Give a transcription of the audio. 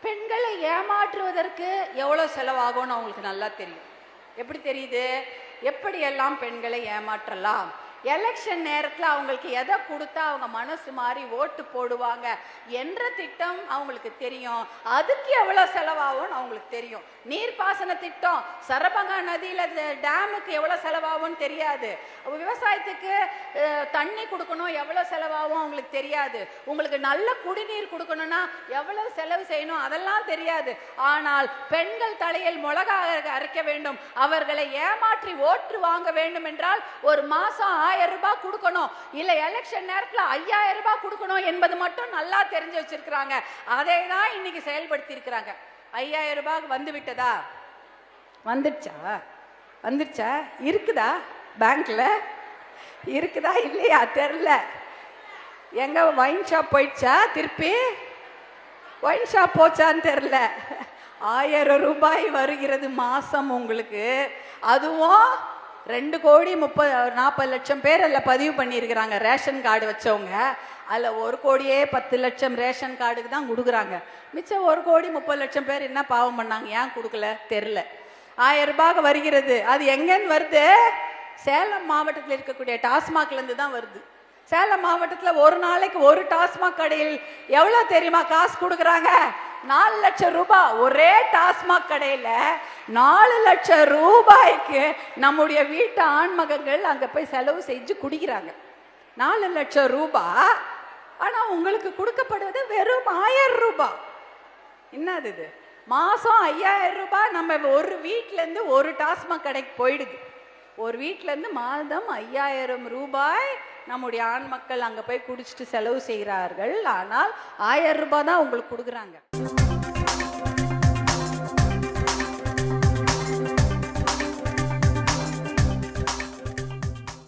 பெண்களை ஏமாற்றுவதற்கு எவ்வளவு செலவாகும்னு அவங்களுக்கு நல்லா தெரியும். எப்படி தெரியுது? எப்படியெல்லாம் பெண்களை ஏமாற்றலாம், எலெக்ஷன் நேரத்தில் அவங்களுக்கு எதை கொடுத்தா அவங்க மனசு மாறி ஓட்டு போடுவாங்க என்ற திட்டம் அவங்களுக்கு தெரியும். அதுக்கு எவ்வளோ செலவாகும்னு அவங்களுக்கு தெரியும். நீர்ப்பாசன திட்டம், சரபங்கா நதியில் டேமுக்கு எவ்வளோ செலவாகும்னு தெரியாது. விவசாயத்துக்கு தண்ணி கொடுக்கணும், எவ்வளோ செலவாகும் அவங்களுக்கு தெரியாது. உங்களுக்கு நல்ல குடிநீர் கொடுக்கணும்னா எவ்வளவு செலவு செய்யணும் அதெல்லாம் தெரியாது. ஆனால் பெண்கள் தலையில் மிளகா அரைக்க வேண்டும், அவர்களை ஏமாற்றி ஓட்டு வாங்க வேண்டும் என்றால் ஒரு மாசம் 1000 ரூபாய் கொடுக்கணும், இல்ல எலெக்ஷன் நேரத்தில் 5000 ரூபாய் கொடுக்கணும் என்பது மட்டும் நல்லா தெரிஞ்சு வச்சிருக்கிறாங்க. அதை தான் இன்னைக்கு செயல்படுத்தி இருக்கிறாங்க. 5000 ரூபாய் வந்து விட்டதா? வந்துடுச்சா? இருக்குதா? பேங்க்ல இருக்குதா இல்லையா தெரியல. எங்க வைன் ஷாப் போயிடுச்சா? திருப்பி வைன் ஷாப் போச்சான்னு தெரியல. 1000 ரூபாய் வருகிறது மாசம் உங்களுக்கு. அதுவும் 2,40,00,000 பேர் அதில் பதிவு பண்ணியிருக்கிறாங்க. ரேஷன் கார்டு வச்சவங்க அதில் 1,10,00,000 ரேஷன் கார்டுக்கு தான் கொடுக்குறாங்க. மிச்சம் 1,30,00,000 பேர் என்ன பாவம் பண்ணாங்க, ஏன் கொடுக்கல தெரில. 1000 ரூபாய்க்கு வருகிறது. அது எங்கேன்னு வருது? சேலம் மாவட்டத்தில் இருக்கக்கூடிய டாஸ்மாக்லேருந்து தான் வருது. சேலம் மாவட்டத்தில் ஒரு நாளைக்கு ஒரு டாஸ்மாக் கடையில் எவ்வளோ தெரியுமா காசு கொடுக்குறாங்க? 4 லட்சம் ரூபாய். ஒரே டாஸ்மாக் கடையில் 4 லட்சம் ரூபாய்க்கு நம்முடைய வீட்டு ஆண்மகங்கள் அங்கே போய் செலவு செஞ்சு குடிக்கிறாங்க. 4 லட்சம் ரூபாய். ஆனால் உங்களுக்கு கொடுக்கப்படுவது வெறும் 1000 ரூபாய். என்னது இது? மாதம் 5000 ரூபாய் நம்ம ஒரு வீட்டிலேருந்து ஒரு டாஸ்மாக் கடைக்கு போயிடுது. ஒரு வீட்டிலேருந்து மாதம் 5000 ரூபாய் நம்முடைய ஆண் மக்கள் அங்கே போய் குடிச்சிட்டு செலவு செய்கிறார்கள். ஆனால் 1000 ரூபாய் தான் உங்களுக்கு கொடுக்குறாங்க.